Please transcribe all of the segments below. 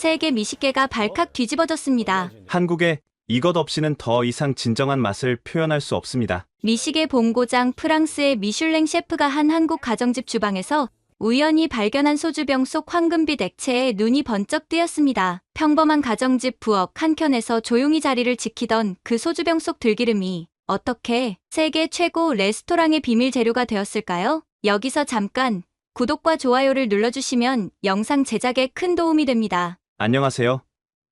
세계 미식계가 발칵 뒤집어졌습니다. 한국에 이것 없이는 더 이상 진정한 맛을 표현할 수 없습니다. 미식의 본고장 프랑스의 미슐랭 셰프가 한 한국 가정집 주방에서 우연히 발견한 소주병 속 황금빛 액체에 눈이 번쩍 뜨였습니다. 평범한 가정집 부엌 한켠에서 조용히 자리를 지키던 그 소주병 속 들기름이 어떻게 세계 최고 레스토랑의 비밀 재료가 되었을까요? 여기서 잠깐 구독과 좋아요를 눌러주시면 영상 제작에 큰 도움이 됩니다. 안녕하세요.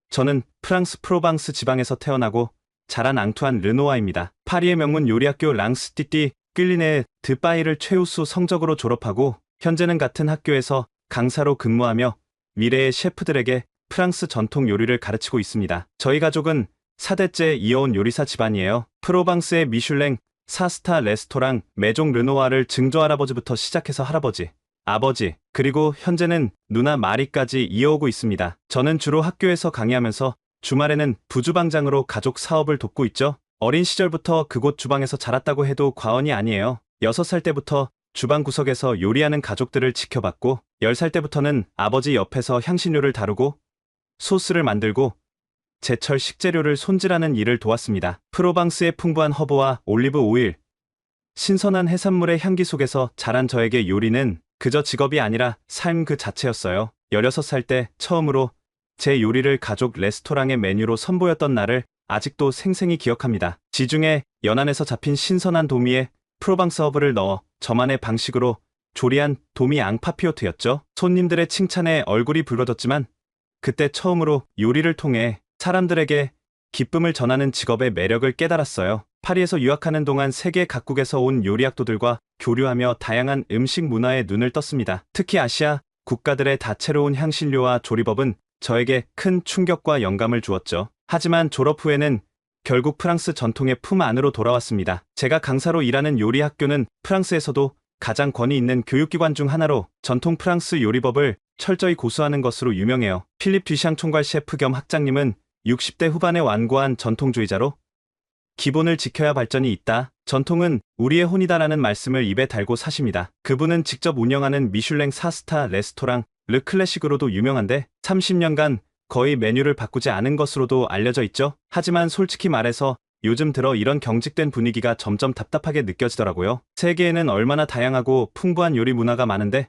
저는 프랑스 프로방스 지방에서 태어나고 자란 앙투안 르노아입니다. 파리의 명문 요리학교 랑스티띠 끌리네 드바이를 최우수 성적으로 졸업하고 현재는 같은 학교에서 강사로 근무하며 미래의 셰프들에게 프랑스 전통 요리를 가르치고 있습니다. 저희 가족은 4대째 이어온 요리사 집안이에요. 프로방스의 미슐랭 4스타 레스토랑 메종 르노아를 증조할아버지부터 시작해서 할아버지, 아버지, 그리고 현재는 누나 마리까지 이어오고 있습니다. 저는 주로 학교에서 강의하면서 주말에는 부주방장으로 가족 사업을 돕고 있죠. 어린 시절부터 그곳 주방에서 자랐다고 해도 과언이 아니에요. 6살 때부터 주방 구석에서 요리하는 가족들을 지켜봤고 10살 때부터는 아버지 옆에서 향신료를 다루고 소스를 만들고 제철 식재료를 손질하는 일을 도왔습니다. 프로방스의 풍부한 허브와 올리브 오일, 신선한 해산물의 향기 속에서 자란 저에게 요리는 그저 직업이 아니라 삶 그 자체였어요. 16살 때 처음으로 제 요리를 가족 레스토랑의 메뉴로 선보였던 날을 아직도 생생히 기억합니다. 지중해 연안에서 잡힌 신선한 도미에 프로방스 허브를 넣어 저만의 방식으로 조리한 도미 앙파피오트였죠. 손님들의 칭찬에 얼굴이 붉어졌지만 그때 처음으로 요리를 통해 사람들에게 기쁨을 전하는 직업의 매력을 깨달았어요. 파리에서 유학하는 동안 세계 각국에서 온 요리학도들과 교류하며 다양한 음식 문화에 눈을 떴습니다. 특히 아시아 국가들의 다채로운 향신료와 조리법은 저에게 큰 충격과 영감을 주었죠. 하지만 졸업 후에는 결국 프랑스 전통의 품 안으로 돌아왔습니다. 제가 강사로 일하는 요리학교는 프랑스에서도 가장 권위 있는 교육기관 중 하나로 전통 프랑스 요리법을 철저히 고수하는 것으로 유명해요. 필립 듀샹 총괄 셰프 겸 학장님은 60대 후반에 완고한 전통주의자로 기본을 지켜야 발전이 있다. 전통은 우리의 혼이다라는 말씀을 입에 달고 사십니다. 그분은 직접 운영하는 미슐랭 4스타 레스토랑 르 클래식으로도 유명한데 30년간 거의 메뉴를 바꾸지 않은 것으로도 알려져 있죠. 하지만 솔직히 말해서 요즘 들어 이런 경직된 분위기가 점점 답답하게 느껴지더라고요. 세계에는 얼마나 다양하고 풍부한 요리 문화가 많은데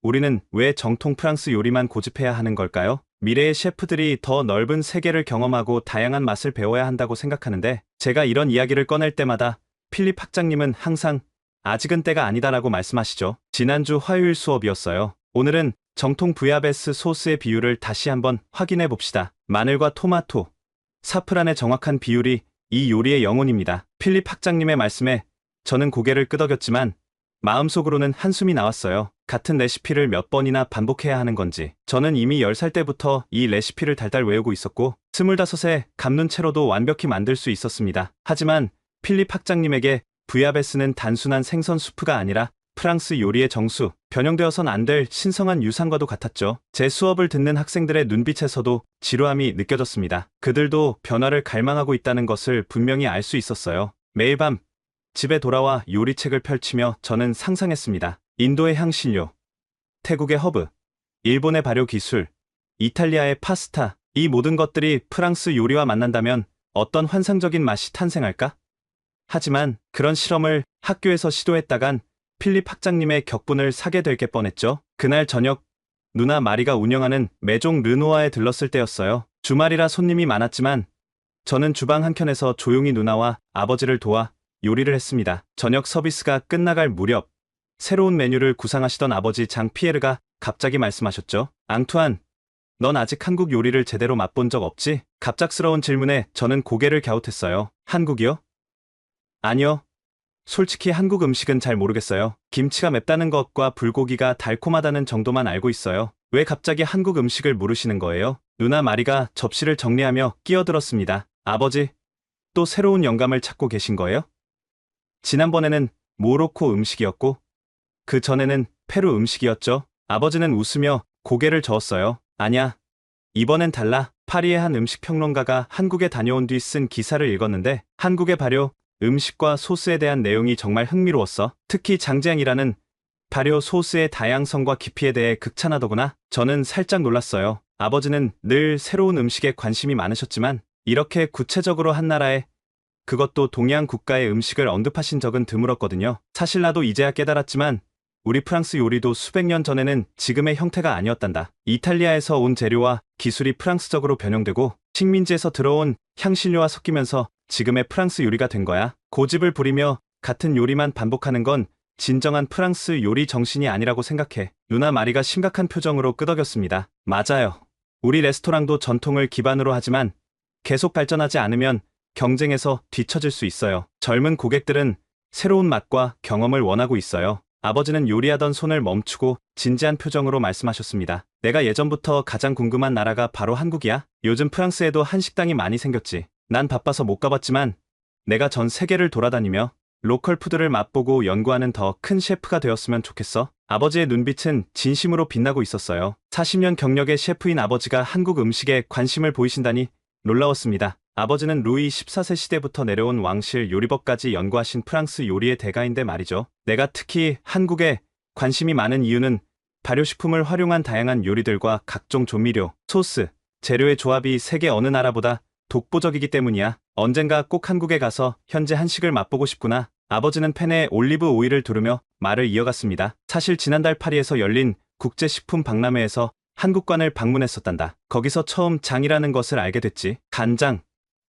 우리는 왜 정통 프랑스 요리만 고집해야 하는 걸까요? 미래의 셰프들이 더 넓은 세계를 경험하고 다양한 맛을 배워야 한다고 생각하는데 제가 이런 이야기를 꺼낼 때마다 필립 학장님은 항상 아직은 때가 아니다라고 말씀하시죠. 지난주 화요일 수업이었어요. 오늘은 정통 부야베스 소스의 비율을 다시 한번 확인해 봅시다. 마늘과 토마토, 사프란의 정확한 비율이 이 요리의 영혼입니다. 필립 학장님의 말씀에 저는 고개를 끄덕였지만 마음속으로는 한숨이 나왔어요. 같은 레시피를 몇 번이나 반복해야 하는 건지. 저는 이미 10살 때부터 이 레시피를 달달 외우고 있었고 25세 감눈 채로도 완벽히 만들 수 있었습니다. 하지만 필립 학장님에게 부야베스는 단순한 생선 수프가 아니라 프랑스 요리의 정수, 변형되어선 안 될 신성한 유산과도 같았죠. 제 수업을 듣는 학생들의 눈빛에서도 지루함이 느껴졌습니다. 그들도 변화를 갈망하고 있다는 것을 분명히 알 수 있었어요. 매일 밤 집에 돌아와 요리책을 펼치며 저는 상상했습니다. 인도의 향신료, 태국의 허브, 일본의 발효 기술, 이탈리아의 파스타, 이 모든 것들이 프랑스 요리와 만난다면 어떤 환상적인 맛이 탄생할까? 하지만 그런 실험을 학교에서 시도했다간 필립 학장님의 격분을 사게 될 게 뻔했죠. 그날 저녁 누나 마리가 운영하는 메종 르노아에 들렀을 때였어요. 주말이라 손님이 많았지만 저는 주방 한켠에서 조용히 누나와 아버지를 도와 요리를 했습니다. 저녁 서비스가 끝나갈 무렵 새로운 메뉴를 구상하시던 아버지 장 피에르가 갑자기 말씀하셨죠. 앙투안, 넌 아직 한국 요리를 제대로 맛본 적 없지? 갑작스러운 질문에 저는 고개를 갸웃했어요. 한국이요? 아니요. 솔직히 한국 음식은 잘 모르겠어요. 김치가 맵다는 것과 불고기가 달콤하다는 정도만 알고 있어요. 왜 갑자기 한국 음식을 물으시는 거예요? 누나 마리가 접시를 정리하며 끼어들었습니다. 아버지, 또 새로운 영감을 찾고 계신 거예요? 지난번에는 모로코 음식이었고 그 전에는 페루 음식이었죠. 아버지는 웃으며 고개를 저었어요. 아냐, 이번엔 달라. 파리의 한 음식 평론가가 한국에 다녀온 뒤 쓴 기사를 읽었는데 한국의 발효 음식과 소스에 대한 내용이 정말 흥미로웠어. 특히 장지향이라는 발효 소스의 다양성과 깊이에 대해 극찬하더구나. 저는 살짝 놀랐어요. 아버지는 늘 새로운 음식에 관심이 많으셨지만 이렇게 구체적으로 한 나라의, 그것도 동양 국가의 음식을 언급하신 적은 드물었거든요. 사실 나도 이제야 깨달았지만 우리 프랑스 요리도 수백 년 전에는 지금의 형태가 아니었단다. 이탈리아에서 온 재료와 기술이 프랑스적으로 변형되고 식민지에서 들어온 향신료와 섞이면서 지금의 프랑스 요리가 된 거야. 고집을 부리며 같은 요리만 반복하는 건 진정한 프랑스 요리 정신이 아니라고 생각해. 누나 마리가 심각한 표정으로 끄덕였습니다. 맞아요. 우리 레스토랑도 전통을 기반으로 하지만 계속 발전하지 않으면 경쟁에서 뒤처질 수 있어요. 젊은 고객들은 새로운 맛과 경험을 원하고 있어요. 아버지는 요리하던 손을 멈추고 진지한 표정으로 말씀하셨습니다. 내가 예전부터 가장 궁금한 나라가 바로 한국이야. 요즘 프랑스에도 한식당이 많이 생겼지. 난 바빠서 못 가봤지만 내가 전 세계를 돌아다니며 로컬 푸드를 맛보고 연구하는 더 큰 셰프가 되었으면 좋겠어. 아버지의 눈빛은 진심으로 빛나고 있었어요. 40년 경력의 셰프인 아버지가 한국 음식에 관심을 보이신다니 놀라웠습니다. 아버지는 루이 14세 시대부터 내려온 왕실 요리법까지 연구하신 프랑스 요리의 대가인데 말이죠. 내가 특히 한국에 관심이 많은 이유는 발효식품을 활용한 다양한 요리들과 각종 조미료, 소스, 재료의 조합이 세계 어느 나라보다 독보적이기 때문이야. 언젠가 꼭 한국에 가서 현재 한식을 맛보고 싶구나. 아버지는 팬에 올리브 오일을 두르며 말을 이어갔습니다. 사실 지난달 파리에서 열린 국제식품 박람회에서 한국관을 방문했었단다. 거기서 처음 장이라는 것을 알게 됐지. 간장,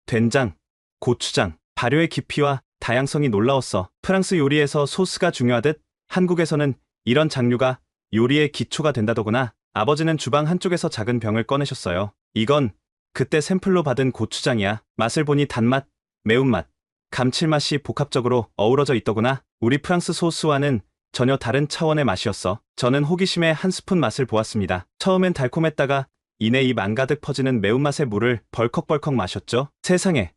된장, 고추장, 발효의 깊이와 다양성이 놀라웠어. 프랑스 요리에서 소스가 중요하듯 한국에서는 이런 장류가 요리의 기초가 된다더구나. 아버지는 주방 한쪽에서 작은 병을 꺼내셨어요. 이건 그때 샘플로 받은 고추장이야. 맛을 보니 단맛, 매운맛, 감칠맛이 복합적으로 어우러져 있더구나. 우리 프랑스 소스와는 전혀 다른 차원의 맛이었어. 저는 호기심에 한 스푼 맛을 보았습니다. 처음엔 달콤했다가 이내 입 안가득 퍼지는 매운맛의 물을 벌컥벌컥 마셨죠. 세상에,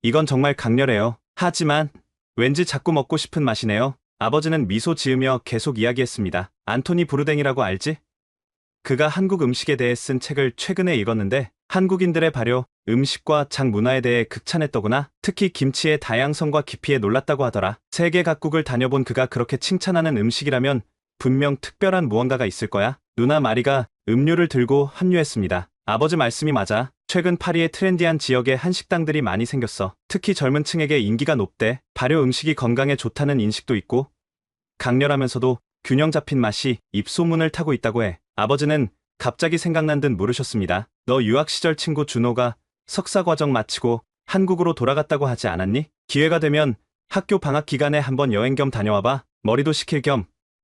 이건 정말 강렬해요. 하지만 왠지 자꾸 먹고 싶은 맛이네요. 아버지는 미소 지으며 계속 이야기했습니다. 안토니 부르댕이라고 알지? 그가 한국 음식에 대해 쓴 책을 최근에 읽었는데 한국인들의 발효, 음식과 장 문화에 대해 극찬했더구나. 특히 김치의 다양성과 깊이에 놀랐다고 하더라. 세계 각국을 다녀본 그가 그렇게 칭찬하는 음식이라면 분명 특별한 무언가가 있을 거야. 누나 마리가 음료를 들고 합류했습니다. 아버지 말씀이 맞아. 최근 파리의 트렌디한 지역에 한식당들이 많이 생겼어. 특히 젊은 층에게 인기가 높대. 발효 음식이 건강에 좋다는 인식도 있고 강렬하면서도 균형 잡힌 맛이 입소문을 타고 있다고 해. 아버지는 갑자기 생각난 듯 물으셨습니다. 너 유학 시절 친구 준호가 석사 과정 마치고 한국으로 돌아갔다고 하지 않았니? 기회가 되면 학교 방학 기간에 한번 여행 겸 다녀와봐. 머리도 식힐 겸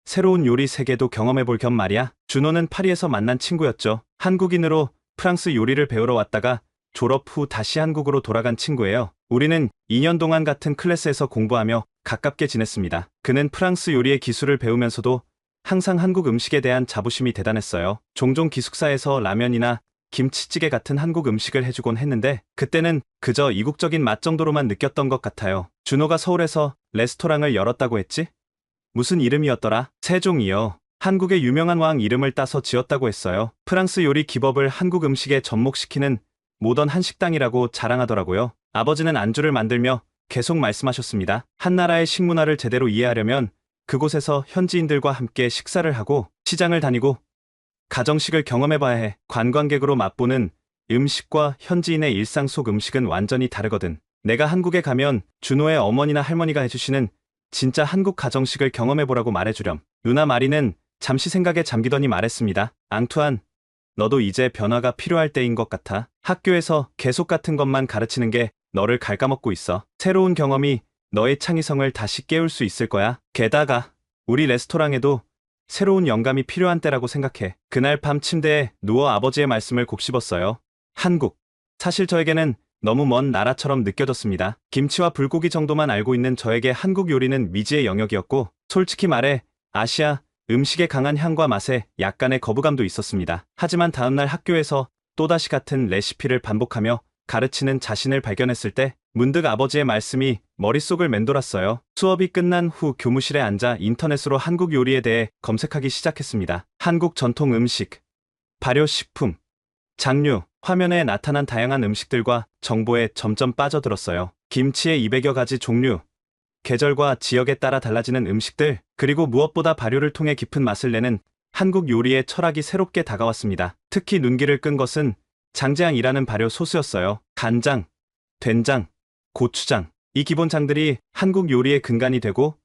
새로운 요리 세계도 경험해볼 겸 말이야. 준호는 파리에서 만난 친구였죠. 한국인으로 프랑스 요리를 배우러 왔다가 졸업 후 다시 한국으로 돌아간 친구예요. 우리는 2년 동안 같은 클래스에서 공부하며 가깝게 지냈습니다. 그는 프랑스 요리의 기술을 배우면서도 항상 한국 음식에 대한 자부심이 대단했어요. 종종 기숙사에서 라면이나 김치찌개 같은 한국 음식을 해주곤 했는데 그때는 그저 이국적인 맛 정도로만 느꼈던 것 같아요. 준호가 서울에서 레스토랑을 열었다고 했지? 무슨 이름이었더라? 세종이요. 한국의 유명한 왕 이름을 따서 지었다고 했어요. 프랑스 요리 기법을 한국 음식에 접목시키는 모던 한식당이라고 자랑하더라고요. 아버지는 안주를 만들며 계속 말씀하셨습니다. 한 나라의 식문화를 제대로 이해하려면 그곳에서 현지인들과 함께 식사를 하고 시장을 다니고 가정식을 경험해봐야 해. 관광객으로 맛보는 음식과 현지인의 일상 속 음식은 완전히 다르거든. 내가 한국에 가면 준호의 어머니나 할머니가 해주시는 진짜 한국 가정식을 경험해보라고 말해주렴. 누나 마리는 잠시 생각에 잠기더니 말했습니다. 앙투안, 너도 이제 변화가 필요할 때인 것 같아. 학교에서 계속 같은 것만 가르치는 게 너를 갉아먹고 있어. 새로운 경험이 너의 창의성을 다시 깨울 수 있을 거야. 게다가 우리 레스토랑에도 새로운 영감이 필요한 때라고 생각해. 그날 밤 침대에 누워 아버지의 말씀을 곱씹었어요. 한국. 사실 저에게는 너무 먼 나라처럼 느껴졌습니다. 김치와 불고기 정도만 알고 있는 저에게 한국 요리는 미지의 영역이었고 솔직히 말해 아시아 음식의 강한 향과 맛에 약간의 거부감도 있었습니다. 하지만 다음날 학교에서 또다시 같은 레시피를 반복하며 가르치는 자신을 발견했을 때 문득 아버지의 말씀이 머릿속을 맴돌았어요. 수업이 끝난 후 교무실에 앉아 인터넷으로 한국 요리에 대해 검색하기 시작했습니다. 한국 전통 음식, 발효식품, 장류, 화면에 나타난 다양한 음식들과 정보에 점점 빠져들었어요. 김치의 200여 가지 종류, 계절과 지역에 따라 달라지는 음식들, 그리고 무엇보다 발효를 통해 깊은 맛을 내는 한국 요리의 철학이 새롭게 다가왔습니다. 특히 눈길을 끈 것은 장제향이라는 발효 소스였어요. 간장, 된장, 고추장. 이 기본장들이 한국 요리의 근간이 되고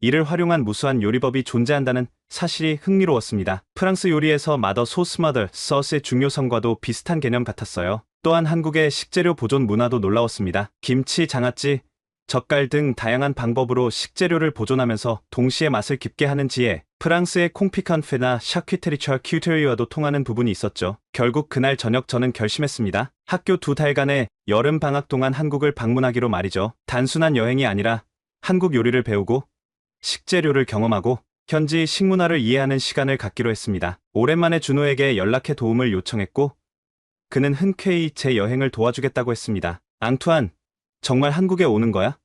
이를 활용한 무수한 요리법이 존재한다는 사실이 흥미로웠습니다. 프랑스 요리에서 마더 소스 마더 서스의 중요성과도 비슷한 개념 같았어요. 또한 한국의 식재료 보존 문화도 놀라웠습니다. 김치, 장아찌, 젓갈 등 다양한 방법으로 식재료를 보존하면서 동시에 맛을 깊게 하는 지혜, 프랑스의 콩피칸페나 샤퀴테리 샤큐테리와도 통하는 부분이 있었죠. 결국 그날 저녁 저는 결심했습니다. 학교 2달간의 여름 방학 동안 한국을 방문하기로 말이죠. 단순한 여행이 아니라 한국 요리를 배우고 식재료를 경험하고 현지 식문화를 이해하는 시간을 갖기로 했습니다. 오랜만에 준호에게 연락해 도움을 요청했고 그는 흔쾌히 제 여행을 도와주겠다고 했습니다. 앙투안, 정말 한국에 오는 거야?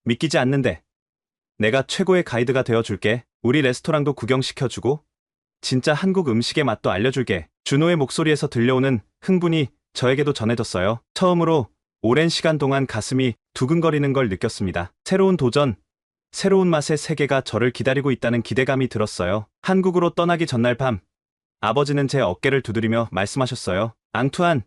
믿기지 않는데. 내가 최고의 가이드가 되어줄게. 우리 레스토랑도 구경시켜주고 진짜 한국 음식의 맛도 알려줄게. 준호의 목소리에서 들려오는 흥분이 저에게도 전해졌어요. 처음으로 오랜 시간 동안 가슴이 두근거리는 걸 느꼈습니다. 새로운 도전, 새로운 맛의 세계가 저를 기다리고 있다는 기대감이 들었어요. 한국으로 떠나기 전날 밤, 아버지는 제 어깨를 두드리며 말씀하셨어요. 앙투안,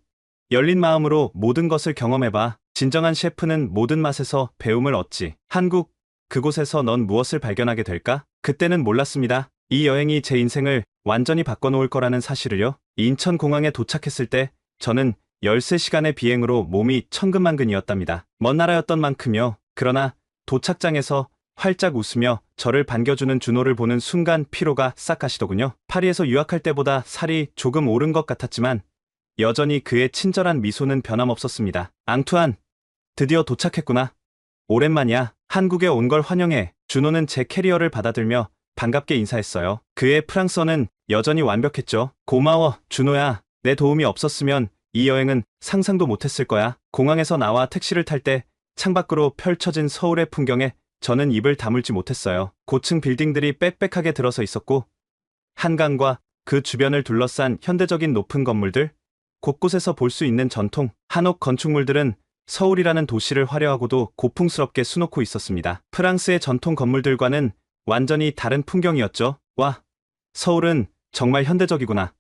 열린 마음으로 모든 것을 경험해봐. 진정한 셰프는 모든 맛에서 배움을 얻지. 한국, 그곳에서 넌 무엇을 발견하게 될까? 그때는 몰랐습니다. 이 여행이 제 인생을 완전히 바꿔놓을 거라는 사실을요. 인천공항에 도착했을 때 저는 13시간의 비행으로 몸이 천근만근이었답니다. 먼 나라였던 만큼요. 그러나 도착장에서 활짝 웃으며 저를 반겨주는 준호를 보는 순간 피로가 싹 가시더군요. 파리에서 유학할 때보다 살이 조금 오른 것 같았지만 여전히 그의 친절한 미소는 변함없었습니다. 앙투안, 드디어 도착했구나. 오랜만이야. 한국에 온 걸 환영해. 준호는 제 캐리어를 받아들며 반갑게 인사했어요. 그의 프랑스어는 여전히 완벽했죠. 고마워, 준호야. 내 도움이 없었으면 이 여행은 상상도 못했을 거야. 공항에서 나와 택시를 탈 때 창밖으로 펼쳐진 서울의 풍경에 저는 입을 다물지 못했어요. 고층 빌딩들이 빽빽하게 들어서 있었고 한강과 그 주변을 둘러싼 현대적인 높은 건물들, 곳곳에서 볼 수 있는 전통 한옥 건축물들은 서울이라는 도시를 화려하고도 고풍스럽게 수놓고 있었습니다. 프랑스의 전통 건물들과는 완전히 다른 풍경이었죠. 와, 서울은 정말 현대적이구나.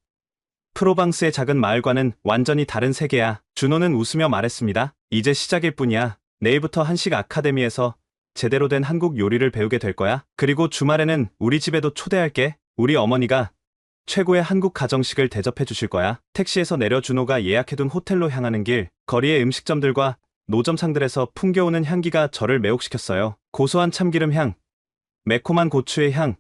프로방스의 작은 마을과는 완전히 다른 세계야. 준호는 웃으며 말했습니다. 이제 시작일 뿐이야. 내일부터 한식 아카데미에서 제대로 된 한국 요리를 배우게 될 거야. 그리고 주말에는 우리 집에도 초대할게. 우리 어머니가 최고의 한국 가정식을 대접해 주실 거야. 택시에서 내려 준호가 예약해둔 호텔로 향하는 길, 거리의 음식점들과 노점상들에서 풍겨오는 향기가 저를 매혹시켰어요. 고소한 참기름 향, 매콤한 고추의 향,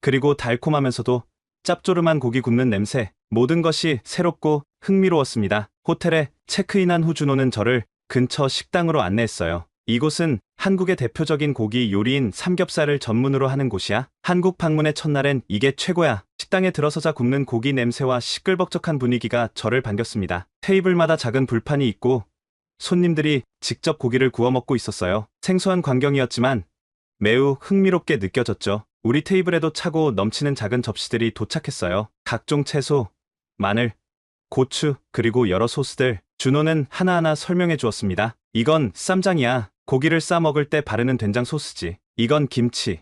그리고 달콤하면서도 짭조름한 고기 굽는 냄새, 모든 것이 새롭고 흥미로웠습니다. 호텔에 체크인한 후 준호는 저를 근처 식당으로 안내했어요. 이곳은 한국의 대표적인 고기 요리인 삼겹살을 전문으로 하는 곳이야. 한국 방문의 첫날엔 이게 최고야. 식당에 들어서자 굽는 고기 냄새와 시끌벅적한 분위기가 저를 반겼습니다. 테이블마다 작은 불판이 있고 손님들이 직접 고기를 구워 먹고 있었어요. 생소한 광경이었지만 매우 흥미롭게 느껴졌죠. 우리 테이블에도 차고 넘치는 작은 접시들이 도착했어요. 각종 채소, 마늘, 고추, 그리고 여러 소스들. 준호는 하나하나 설명해 주었습니다. 이건 쌈장이야. 고기를 싸 먹을 때 바르는 된장 소스지. 이건 김치.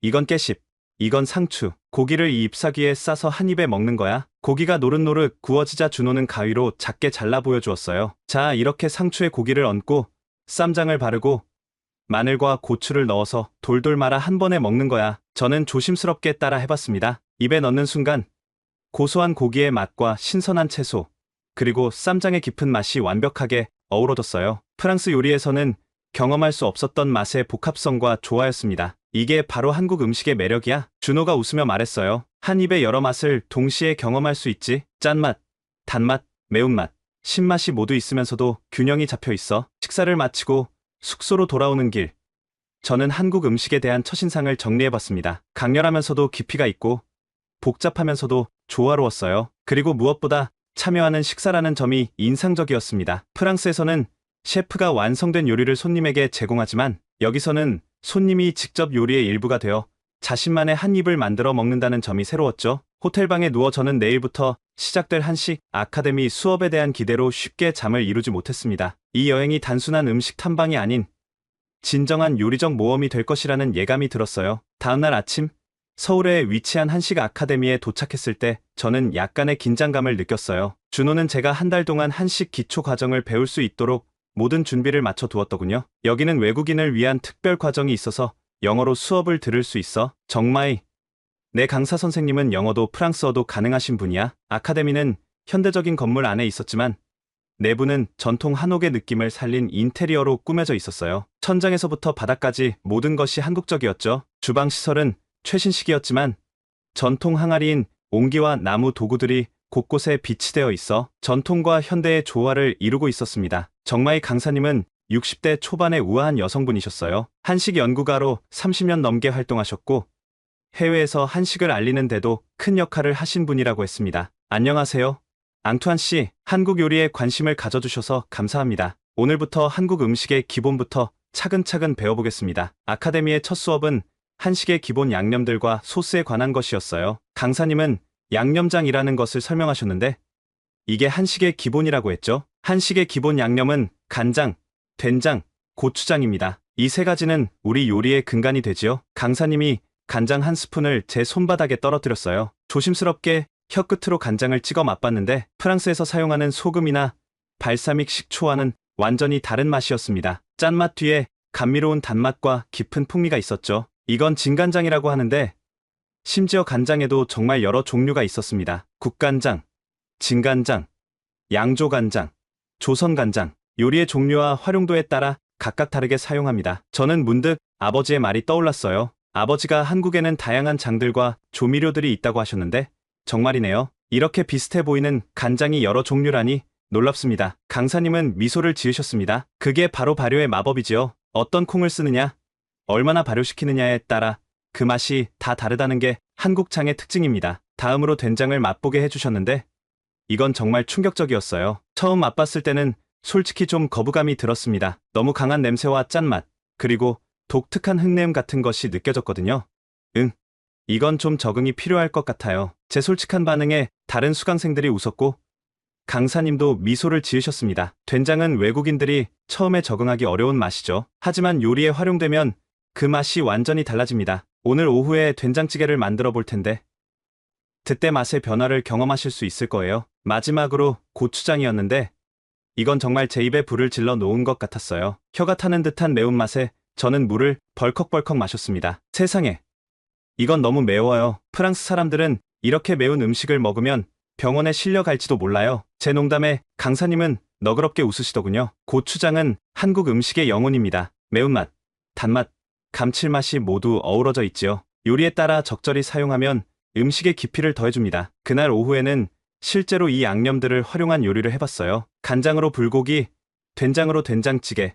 이건 깨씹. 이건 상추. 고기를 이 잎사귀에 싸서 한 입에 먹는 거야. 고기가 노릇노릇 구워지자 준호는 가위로 작게 잘라 보여주었어요. 자, 이렇게 상추에 고기를 얹고 쌈장을 바르고 마늘과 고추를 넣어서 돌돌 말아 한 번에 먹는 거야. 저는 조심스럽게 따라 해봤습니다. 입에 넣는 순간 고소한 고기의 맛과 신선한 채소, 그리고 쌈장의 깊은 맛이 완벽하게 어우러졌어요. 프랑스 요리에서는 경험할 수 없었던 맛의 복합성과 조화였습니다. 이게 바로 한국 음식의 매력이야. 준호가 웃으며 말했어요. 한 입에 여러 맛을 동시에 경험할 수 있지. 짠맛, 단맛, 매운맛, 신맛이 모두 있으면서도 균형이 잡혀 있어. 식사를 마치고 숙소로 돌아오는 길, 저는 한국 음식에 대한 첫인상을 정리해봤습니다. 강렬하면서도 깊이가 있고 복잡하면서도 조화로웠어요. 그리고 무엇보다 참여하는 식사라는 점이 인상적이었습니다. 프랑스에서는 셰프가 완성된 요리를 손님에게 제공하지만 여기서는 손님이 직접 요리의 일부가 되어 자신만의 한 입을 만들어 먹는다는 점이 새로웠죠. 호텔방에 누워 저는 내일부터 시작될 한식 아카데미 수업에 대한 기대로 쉽게 잠을 이루지 못했습니다. 이 여행이 단순한 음식 탐방이 아닌 진정한 요리적 모험이 될 것이라는 예감이 들었어요. 다음날 아침, 서울에 위치한 한식 아카데미에 도착했을 때 저는 약간의 긴장감을 느꼈어요. 준호는 제가 한 달 동안 한식 기초 과정을 배울 수 있도록 모든 준비를 마쳐 두었더군요. 여기는 외국인을 위한 특별 과정이 있어서 영어로 수업을 들을 수 있어. 정말 내 강사 선생님은 영어도 프랑스어도 가능하신 분이야. 아카데미는 현대적인 건물 안에 있었지만 내부는 전통 한옥의 느낌을 살린 인테리어로 꾸며져 있었어요. 천장에서부터 바닥까지 모든 것이 한국적이었죠. 주방 시설은 최신식이었지만 전통 항아리인 옹기와 나무 도구들이 곳곳에 비치되어 있어 전통과 현대의 조화를 이루고 있었습니다. 정마이 강사님은 60대 초반의 우아한 여성분이셨어요. 한식 연구가로 30년 넘게 활동하셨고 해외에서 한식을 알리는 데도 큰 역할을 하신 분이라고 했습니다. 안녕하세요. 앙투안 씨, 한국 요리에 관심을 가져주셔서 감사합니다. 오늘부터 한국 음식의 기본부터 차근차근 배워보겠습니다. 아카데미의 첫 수업은 한식의 기본 양념들과 소스에 관한 것이었어요. 강사님은 양념장이라는 것을 설명하셨는데 이게 한식의 기본이라고 했죠. 한식의 기본 양념은 간장, 된장, 고추장입니다. 이 세 가지는 우리 요리의 근간이 되지요. 강사님이 간장 한 스푼을 제 손바닥에 떨어뜨렸어요. 조심스럽게 혀끝으로 간장을 찍어 맛봤는데 프랑스에서 사용하는 소금이나 발사믹 식초와는 완전히 다른 맛이었습니다. 짠맛 뒤에 감미로운 단맛과 깊은 풍미가 있었죠. 이건 진간장이라고 하는데 심지어 간장에도 정말 여러 종류가 있었습니다. 국간장, 진간장, 양조간장, 조선간장, 요리의 종류와 활용도에 따라 각각 다르게 사용합니다. 저는 문득 아버지의 말이 떠올랐어요. 아버지가 한국에는 다양한 장들과 조미료들이 있다고 하셨는데 정말이네요. 이렇게 비슷해 보이는 간장이 여러 종류라니 놀랍습니다. 강사님은 미소를 지으셨습니다. 그게 바로 발효의 마법이지요. 어떤 콩을 쓰느냐, 얼마나 발효시키느냐에 따라 그 맛이 다 다르다는 게 한국장의 특징입니다. 다음으로 된장을 맛보게 해주셨는데 이건 정말 충격적이었어요. 처음 맛봤을 때는 솔직히 좀 거부감이 들었습니다. 너무 강한 냄새와 짠맛, 그리고 독특한 흙내음 같은 것이 느껴졌거든요. 이건 좀 적응이 필요할 것 같아요. 제 솔직한 반응에 다른 수강생들이 웃었고 강사님도 미소를 지으셨습니다. 된장은 외국인들이 처음에 적응하기 어려운 맛이죠. 하지만 요리에 활용되면 그 맛이 완전히 달라집니다. 오늘 오후에 된장찌개를 만들어 볼 텐데 그때 맛의 변화를 경험하실 수 있을 거예요. 마지막으로 고추장이었는데 이건 정말 제 입에 불을 질러 놓은 것 같았어요. 혀가 타는 듯한 매운맛에 저는 물을 벌컥벌컥 마셨습니다. 세상에, 이건 너무 매워요. 프랑스 사람들은 이렇게 매운 음식을 먹으면 병원에 실려갈지도 몰라요. 제 농담에 강사님은 너그럽게 웃으시더군요. 고추장은 한국 음식의 영혼입니다. 매운맛, 단맛, 감칠맛이 모두 어우러져 있지요. 요리에 따라 적절히 사용하면 음식의 깊이를 더해줍니다. 그날 오후에는 실제로 이 양념들을 활용한 요리를 해봤어요. 간장으로 불고기, 된장으로 된장찌개,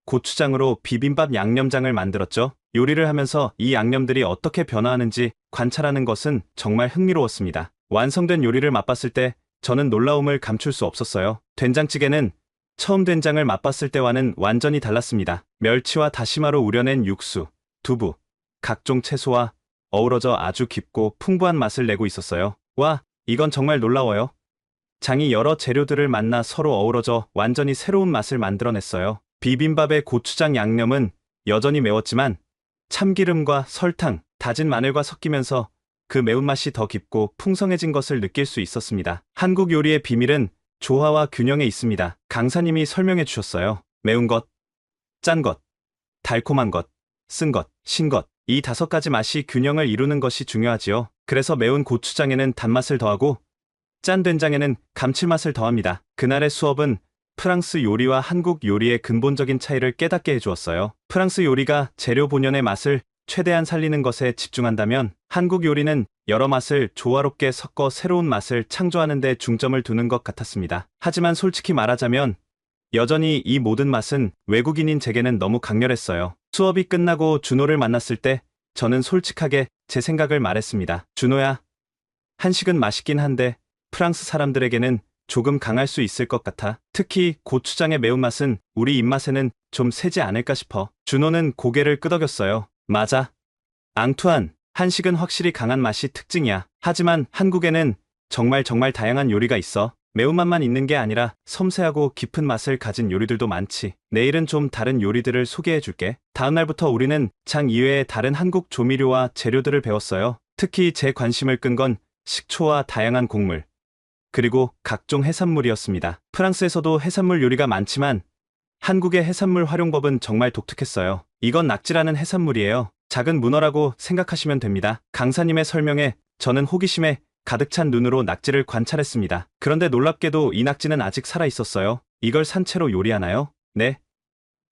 고추장으로 비빔밥 양념장을 만들었죠. 요리를 하면서 이 양념들이 어떻게 변화하는지 관찰하는 것은 정말 흥미로웠습니다. 완성된 요리를 맛봤을 때 저는 놀라움을 감출 수 없었어요. 된장찌개는 처음 된장을 맛봤을 때와는 완전히 달랐습니다. 멸치와 다시마로 우려낸 육수, 두부, 각종 채소와 어우러져 아주 깊고 풍부한 맛을 내고 있었어요. 와, 이건 정말 놀라워요. 장이 여러 재료들을 만나 서로 어우러져 완전히 새로운 맛을 만들어냈어요. 비빔밥의 고추장 양념은 여전히 매웠지만 참기름과 설탕, 다진 마늘과 섞이면서 그 매운맛이 더 깊고 풍성해진 것을 느낄 수 있었습니다. 한국 요리의 비밀은 조화와 균형에 있습니다. 강사님이 설명해 주셨어요. 매운 것, 짠 것, 달콤한 것, 쓴 것, 신 것. 이 5가지 맛이 균형을 이루는 것이 중요하지요. 그래서 매운 고추장에는 단맛을 더하고 짠 된장에는 감칠맛을 더합니다. 그날의 수업은 프랑스 요리와 한국 요리의 근본적인 차이를 깨닫게 해주었어요. 프랑스 요리가 재료 본연의 맛을 최대한 살리는 것에 집중한다면 한국 요리는 여러 맛을 조화롭게 섞어 새로운 맛을 창조하는 데 중점을 두는 것 같았습니다. 하지만 솔직히 말하자면 여전히 이 모든 맛은 외국인인 제게는 너무 강렬했어요. 수업이 끝나고 준호를 만났을 때 저는 솔직하게 제 생각을 말했습니다. 준호야, 한식은 맛있긴 한데 프랑스 사람들에게는 조금 강할 수 있을 것 같아. 특히 고추장의 매운맛은 우리 입맛에는 좀 세지 않을까 싶어. 준호는 고개를 끄덕였어요. 맞아. 앙투안, 한식은 확실히 강한 맛이 특징이야. 하지만 한국에는 정말 다양한 요리가 있어. 매운맛만 있는 게 아니라 섬세하고 깊은 맛을 가진 요리들도 많지. 내일은 좀 다른 요리들을 소개해 줄게. 다음 날부터 우리는 장 이외의 다른 한국 조미료와 재료들을 배웠어요. 특히 제 관심을 끈 건 식초와 다양한 곡물, 그리고 각종 해산물이었습니다. 프랑스에서도 해산물 요리가 많지만 한국의 해산물 활용법은 정말 독특했어요. 이건 낙지라는 해산물이에요. 작은 문어라고 생각하시면 됩니다. 강사님의 설명에 저는 호기심에 가득 찬 눈으로 낙지를 관찰했습니다. 그런데 놀랍게도 이 낙지는 아직 살아 있었어요. 이걸 산채로 요리하나요? 네.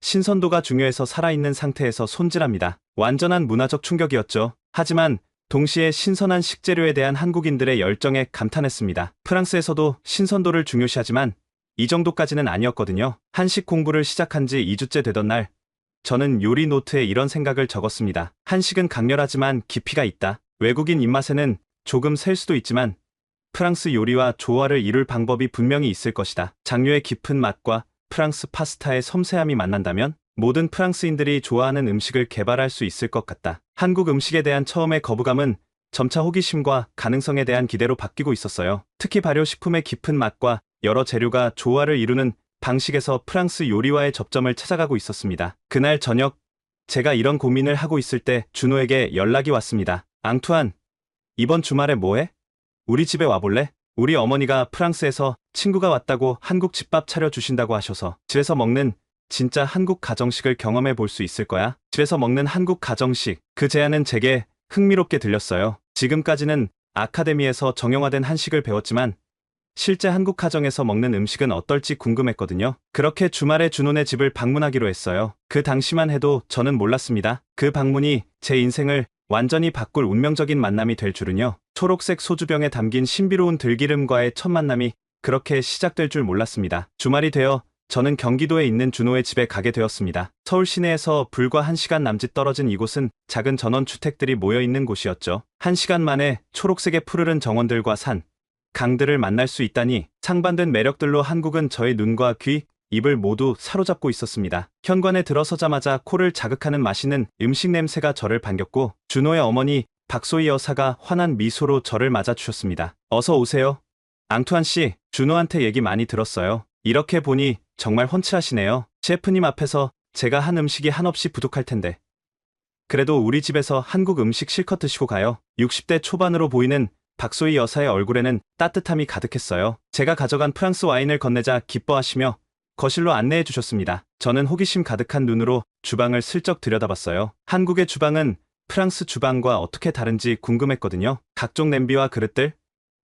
신선도가 중요해서 살아있는 상태에서 손질합니다. 완전한 문화적 충격이었죠. 하지만 동시에 신선한 식재료에 대한 한국인들의 열정에 감탄했습니다. 프랑스에서도 신선도를 중요시하지만 이 정도까지는 아니었거든요. 한식 공부를 시작한 지 2주째 되던 날, 저는 요리 노트에 이런 생각을 적었습니다. 한식은 강렬하지만 깊이가 있다. 외국인 입맛에는 조금 셀 수도 있지만 프랑스 요리와 조화를 이룰 방법이 분명히 있을 것이다. 장류의 깊은 맛과 프랑스 파스타의 섬세함이 만난다면 모든 프랑스인들이 좋아하는 음식을 개발할 수 있을 것 같다. 한국 음식에 대한 처음의 거부감은 점차 호기심과 가능성에 대한 기대로 바뀌고 있었어요. 특히 발효식품의 깊은 맛과 여러 재료가 조화를 이루는 방식에서 프랑스 요리와의 접점을 찾아가고 있었습니다. 그날 저녁, 제가 이런 고민을 하고 있을 때 준호에게 연락이 왔습니다. 앙투안, 이번 주말에 뭐해? 우리 집에 와볼래? 우리 어머니가 프랑스에서 친구가 왔다고 한국 집밥 차려주신다고 하셔서 집에서 먹는 진짜 한국 가정식을 경험해 볼 수 있을 거야. 집에서 먹는 한국 가정식, 그 제안은 제게 흥미롭게 들렸어요. 지금까지는 아카데미에서 정형화된 한식을 배웠지만 실제 한국 가정에서 먹는 음식은 어떨지 궁금했거든요. 그렇게 주말에 준호네 집을 방문하기로 했어요. 그 당시만 해도 저는 몰랐습니다. 그 방문이 제 인생을 완전히 바꿀 운명적인 만남이 될 줄은요. 초록색 소주병에 담긴 신비로운 들기름과의 첫 만남이 그렇게 시작될 줄 몰랐습니다. 주말이 되어 저는 경기도에 있는 준호의 집에 가게 되었습니다. 서울 시내에서 불과 1시간 남짓 떨어진 이곳은 작은 전원주택들이 모여있는 곳이었죠. 1시간 만에 초록색의 푸르른 정원들과 산, 강들을 만날 수 있다니 상반된 매력들로 한국은 저의 눈과 귀, 입을 모두 사로잡고 있었습니다. 현관에 들어서자마자 코를 자극하는 맛있는 음식 냄새가 저를 반겼고 준호의 어머니 박소희 여사가 환한 미소로 저를 맞아주셨습니다. 어서 오세요. 앙투안 씨, 준호한테 얘기 많이 들었어요. 이렇게 보니 정말 훤칠하시네요. 셰프님 앞에서 제가 한 음식이 한없이 부족할 텐데. 그래도 우리 집에서 한국 음식 실컷 드시고 가요. 60대 초반으로 보이는 박소희 여사의 얼굴에는 따뜻함이 가득했어요. 제가 가져간 프랑스 와인을 건네자 기뻐하시며 거실로 안내해 주셨습니다. 저는 호기심 가득한 눈으로 주방을 슬쩍 들여다봤어요. 한국의 주방은 프랑스 주방과 어떻게 다른지 궁금했거든요. 각종 냄비와 그릇들,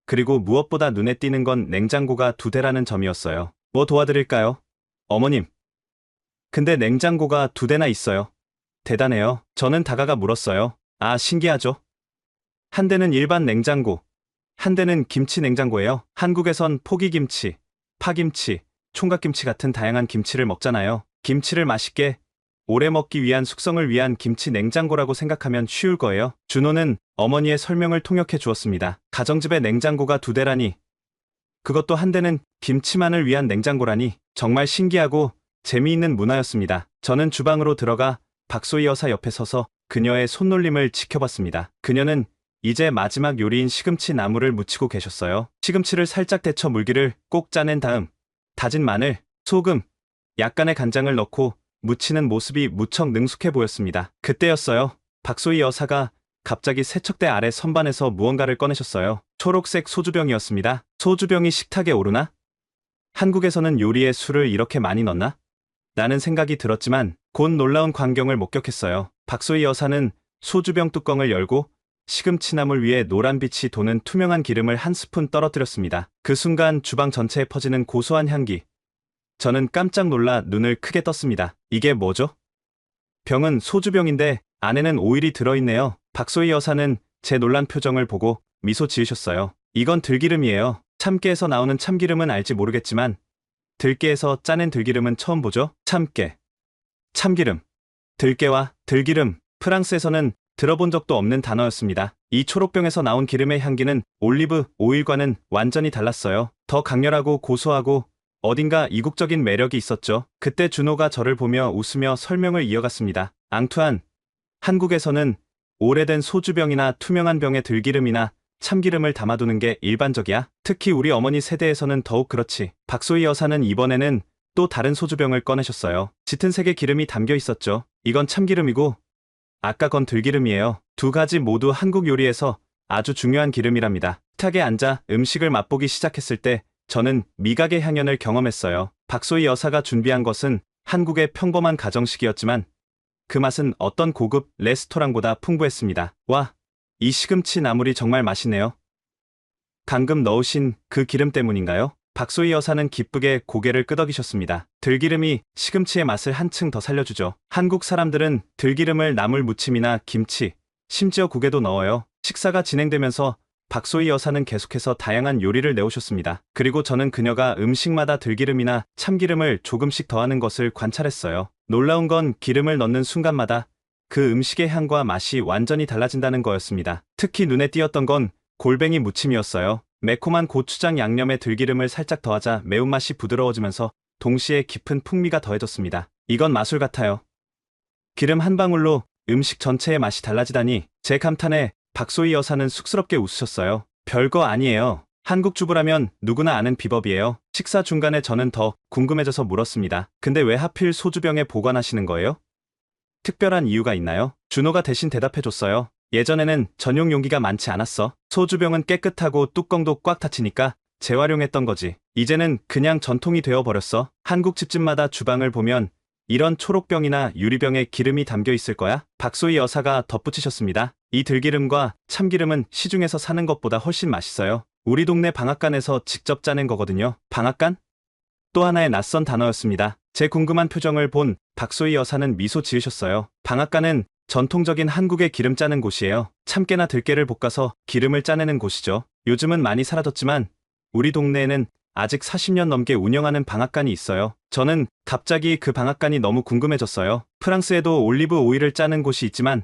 그리고 무엇보다 눈에 띄는 건 냉장고가 2대라는 점이었어요. 뭐 도와드릴까요? 어머님. 근데 냉장고가 2대나 있어요. 대단해요. 저는 다가가 물었어요. 아, 신기하죠? 한 대는 일반 냉장고, 한 대는 김치 냉장고예요. 한국에선 포기김치, 파김치, 총각김치 같은 다양한 김치를 먹잖아요. 김치를 맛있게 오래 먹기 위한 숙성을 위한 김치 냉장고라고 생각하면 쉬울 거예요. 준호는 어머니의 설명을 통역해 주었습니다. 가정집에 냉장고가 2대라니, 그것도 한 대는 김치만을 위한 냉장고라니 정말 신기하고 재미있는 문화였습니다. 저는 주방으로 들어가 박소희 여사 옆에 서서 그녀의 손놀림을 지켜봤습니다. 그녀는 이제 마지막 요리인 시금치 나물을 무치고 계셨어요. 시금치를 살짝 데쳐 물기를 꼭 짜낸 다음 다진 마늘, 소금, 약간의 간장을 넣고 무치는 모습이 무척 능숙해 보였습니다. 그때였어요. 박소희 여사가 갑자기 세척대 아래 선반에서 무언가를 꺼내셨어요. 초록색 소주병이었습니다. 소주병이 식탁에 오르나? 한국에서는 요리에 술을 이렇게 많이 넣나? 라는 생각이 들었지만 곧 놀라운 광경을 목격했어요. 박소희 여사는 소주병 뚜껑을 열고 시금치나물 위에 노란빛이 도는 투명한 기름을 한 스푼 떨어뜨렸습니다. 그 순간 주방 전체에 퍼지는 고소한 향기. 저는 깜짝 놀라 눈을 크게 떴습니다. 이게 뭐죠? 병은 소주병인데 안에는 오일이 들어있네요. 박소희 여사는 제 놀란 표정을 보고 미소 지으셨어요. 이건 들기름이에요. 참깨에서 나오는 참기름은 알지 모르겠지만 들깨에서 짜낸 들기름은 처음 보죠? 참깨, 참기름, 들깨와 들기름. 프랑스에서는 들어본 적도 없는 단어였습니다. 이 초록병에서 나온 기름의 향기는 올리브 오일과는 완전히 달랐어요. 더 강렬하고 고소하고 어딘가 이국적인 매력이 있었죠. 그때 준호가 저를 보며 웃으며 설명을 이어갔습니다. 앙투안, 한국에서는 오래된 소주병이나 투명한 병에 들기름이나 참기름을 담아두는 게 일반적이야. 특히 우리 어머니 세대에서는 더욱 그렇지. 박소희 여사는 이번에는 또 다른 소주병을 꺼내셨어요. 짙은 색의 기름이 담겨 있었죠. 이건 참기름이고 아까 건 들기름이에요. 두 가지 모두 한국 요리에서 아주 중요한 기름이랍니다. 식탁에 앉아 음식을 맛보기 시작했을 때 저는 미각의 향연을 경험했어요. 박소희 여사가 준비한 것은 한국의 평범한 가정식이었지만 그 맛은 어떤 고급 레스토랑보다 풍부했습니다. 와, 이 시금치 나물이 정말 맛있네요. 방금 넣으신 그 기름 때문인가요? 박소희 여사는 기쁘게 고개를 끄덕이셨습니다. 들기름이 시금치의 맛을 한층 더 살려주죠. 한국 사람들은 들기름을 나물 무침이나 김치, 심지어 국에도 넣어요. 식사가 진행되면서 박소희 여사는 계속해서 다양한 요리를 내오셨습니다. 그리고 저는 그녀가 음식마다 들기름이나 참기름을 조금씩 더하는 것을 관찰했어요. 놀라운 건 기름을 넣는 순간마다 그 음식의 향과 맛이 완전히 달라진다는 거였습니다. 특히 눈에 띄었던 건 골뱅이 무침이었어요. 매콤한 고추장 양념에 들기름을 살짝 더하자 매운맛이 부드러워지면서 동시에 깊은 풍미가 더해졌습니다. 이건 마술 같아요. 기름 한 방울로 음식 전체의 맛이 달라지다니. 제 감탄에 박소희 여사는 쑥스럽게 웃으셨어요. 별거 아니에요. 한국 주부라면 누구나 아는 비법이에요. 식사 중간에 저는 더 궁금해져서 물었습니다. 근데 왜 하필 소주병에 보관하시는 거예요? 특별한 이유가 있나요? 준호가 대신 대답해줬어요. 예전에는 전용 용기가 많지 않았어. 소주병은 깨끗하고 뚜껑도 꽉 닫히니까 재활용했던 거지. 이제는 그냥 전통이 되어버렸어. 한국 집집마다 주방을 보면 이런 초록병이나 유리병에 기름이 담겨 있을 거야. 박소희 여사가 덧붙이셨습니다. 이 들기름과 참기름은 시중에서 사는 것보다 훨씬 맛있어요. 우리 동네 방앗간에서 직접 짜낸 거거든요. 방앗간? 또 하나의 낯선 단어였습니다. 제 궁금한 표정을 본 박소희 여사는 미소 지으셨어요. 방앗간은 전통적인 한국의 기름 짜는 곳이에요. 참깨나 들깨를 볶아서 기름을 짜내는 곳이죠. 요즘은 많이 사라졌지만 우리 동네에는 아직 40년 넘게 운영하는 방앗간이 있어요. 저는 갑자기 그 방앗간이 너무 궁금해졌어요. 프랑스에도 올리브 오일을 짜는 곳이 있지만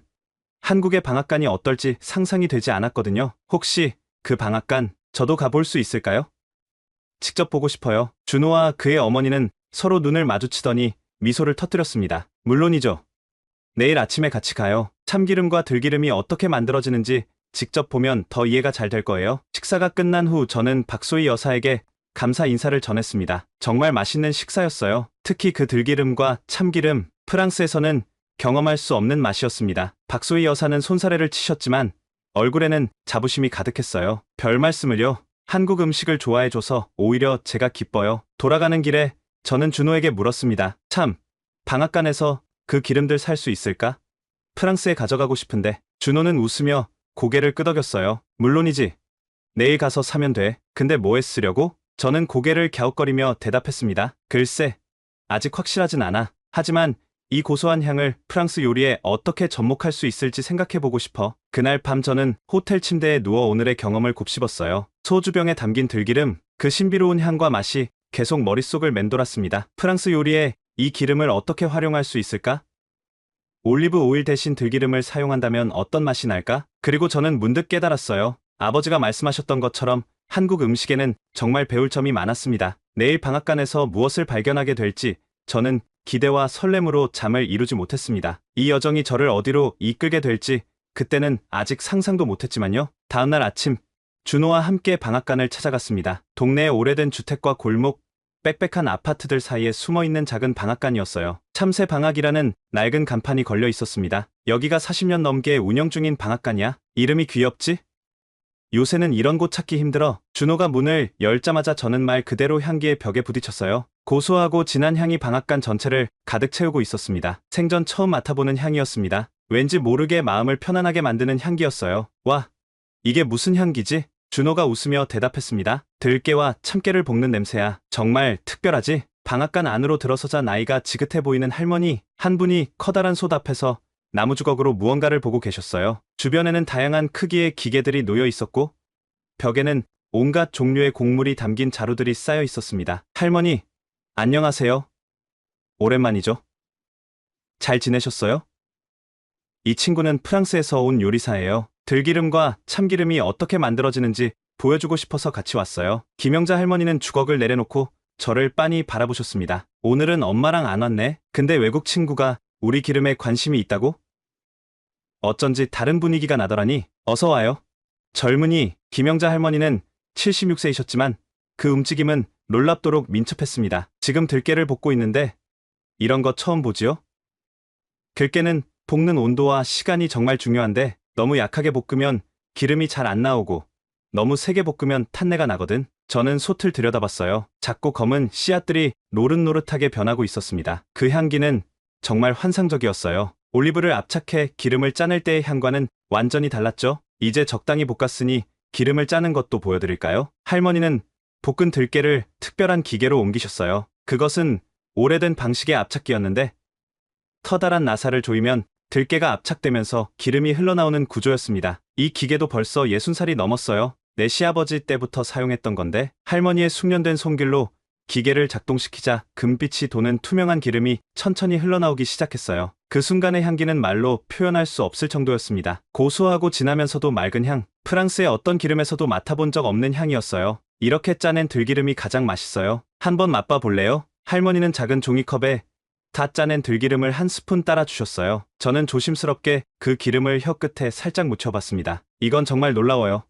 한국의 방앗간이 어떨지 상상이 되지 않았거든요. 혹시 그 방앗간 저도 가볼 수 있을까요? 직접 보고 싶어요. 준호와 그의 어머니는 서로 눈을 마주치더니 미소를 터뜨렸습니다. 물론이죠. 내일 아침에 같이 가요. 참기름과 들기름이 어떻게 만들어지는지 직접 보면 더 이해가 잘 될 거예요. 식사가 끝난 후 저는 박소희 여사에게 감사 인사를 전했습니다. 정말 맛있는 식사였어요. 특히 그 들기름과 참기름, 프랑스에서는 경험할 수 없는 맛이었습니다. 박소희 여사는 손사래를 치셨지만 얼굴에는 자부심이 가득했어요. 별 말씀을요. 한국 음식을 좋아해줘서 오히려 제가 기뻐요. 돌아가는 길에 저는 준호에게 물었습니다. 참, 방앗간에서 그 기름들 살 수 있을까? 프랑스에 가져가고 싶은데. 준호는 웃으며 고개를 끄덕였어요. 물론이지. 내일 가서 사면 돼. 근데 뭐에 쓰려고? 저는 고개를 갸웃거리며 대답했습니다. 글쎄, 아직 확실하진 않아. 하지만 이 고소한 향을 프랑스 요리에 어떻게 접목할 수 있을지 생각해보고 싶어. 그날 밤 저는 호텔 침대에 누워 오늘의 경험을 곱씹었어요. 소주병에 담긴 들기름, 그 신비로운 향과 맛이 계속 머릿속을 맴돌았습니다. 프랑스 요리에 이 기름을 어떻게 활용할 수 있을까? 올리브 오일 대신 들기름을 사용한다면 어떤 맛이 날까? 그리고 저는 문득 깨달았어요. 아버지가 말씀하셨던 것처럼 한국 음식에는 정말 배울 점이 많았습니다. 내일 방앗간에서 무엇을 발견하게 될지 저는 기대와 설렘으로 잠을 이루지 못했습니다. 이 여정이 저를 어디로 이끌게 될지 그때는 아직 상상도 못했지만요. 다음날 아침, 준호와 함께 방앗간을 찾아갔습니다. 동네의 오래된 주택과 골목, 빽빽한 아파트들 사이에 숨어있는 작은 방앗간이었어요. 참새 방앗이라는 낡은 간판이 걸려 있었습니다. 여기가 40년 넘게 운영 중인 방앗간이야. 이름이 귀엽지? 요새는 이런 곳 찾기 힘들어. 준호가 문을 열자마자 저는 말 그대로 향기의 벽에 부딪혔어요. 고소하고 진한 향이 방앗간 전체를 가득 채우고 있었습니다. 생전 처음 맡아보는 향이었습니다. 왠지 모르게 마음을 편안하게 만드는 향기였어요. 와, 이게 무슨 향기지? 준호가 웃으며 대답했습니다. 들깨와 참깨를 볶는 냄새야. 정말 특별하지? 방앗간 안으로 들어서자 나이가 지긋해 보이는 할머니 한 분이 커다란 솥 앞에서 나무 주걱으로 무언가를 보고 계셨어요. 주변에는 다양한 크기의 기계들이 놓여 있었고 벽에는 온갖 종류의 곡물이 담긴 자루들이 쌓여 있었습니다. 할머니, 안녕하세요. 오랜만이죠? 잘 지내셨어요? 이 친구는 프랑스에서 온 요리사예요. 들기름과 참기름이 어떻게 만들어지는지 보여주고 싶어서 같이 왔어요. 김영자 할머니는 주걱을 내려놓고 저를 빤히 바라보셨습니다. 오늘은 엄마랑 안 왔네. 근데 외국 친구가 우리 기름에 관심이 있다고? 어쩐지 다른 분위기가 나더라니. 어서 와요. 젊은이 김영자 할머니는 76세이셨지만 그 움직임은 놀랍도록 민첩했습니다. 지금 들깨를 볶고 있는데 이런 거 처음 보지요? 들깨는 볶는 온도와 시간이 정말 중요한데 너무 약하게 볶으면 기름이 잘 안 나오고 너무 세게 볶으면 탄내가 나거든. 저는 솥을 들여다봤어요. 작고 검은 씨앗들이 노릇노릇하게 변하고 있었습니다. 그 향기는 정말 환상적이었어요. 올리브를 압착해 기름을 짜낼 때의 향과는 완전히 달랐죠? 이제 적당히 볶았으니 기름을 짜는 것도 보여드릴까요? 할머니는 볶은 들깨를 특별한 기계로 옮기셨어요. 그것은 오래된 방식의 압착기였는데 커다란 나사를 조이면 들깨가 압착되면서 기름이 흘러나오는 구조였습니다. 이 기계도 벌써 60살이 넘었어요. 내 시아버지 때부터 사용했던 건데 할머니의 숙련된 손길로 기계를 작동시키자 금빛이 도는 투명한 기름이 천천히 흘러나오기 시작했어요. 그 순간의 향기는 말로 표현할 수 없을 정도였습니다. 고소하고 진하면서도 맑은 향, 프랑스의 어떤 기름에서도 맡아본 적 없는 향이었어요. 이렇게 짜낸 들기름이 가장 맛있어요. 한번 맛봐 볼래요? 할머니는 작은 종이컵에 다 짜낸 들기름을 한 스푼 따라 주셨어요. 저는 조심스럽게 그 기름을 혀끝에 살짝 묻혀봤습니다. 이건 정말 놀라워요.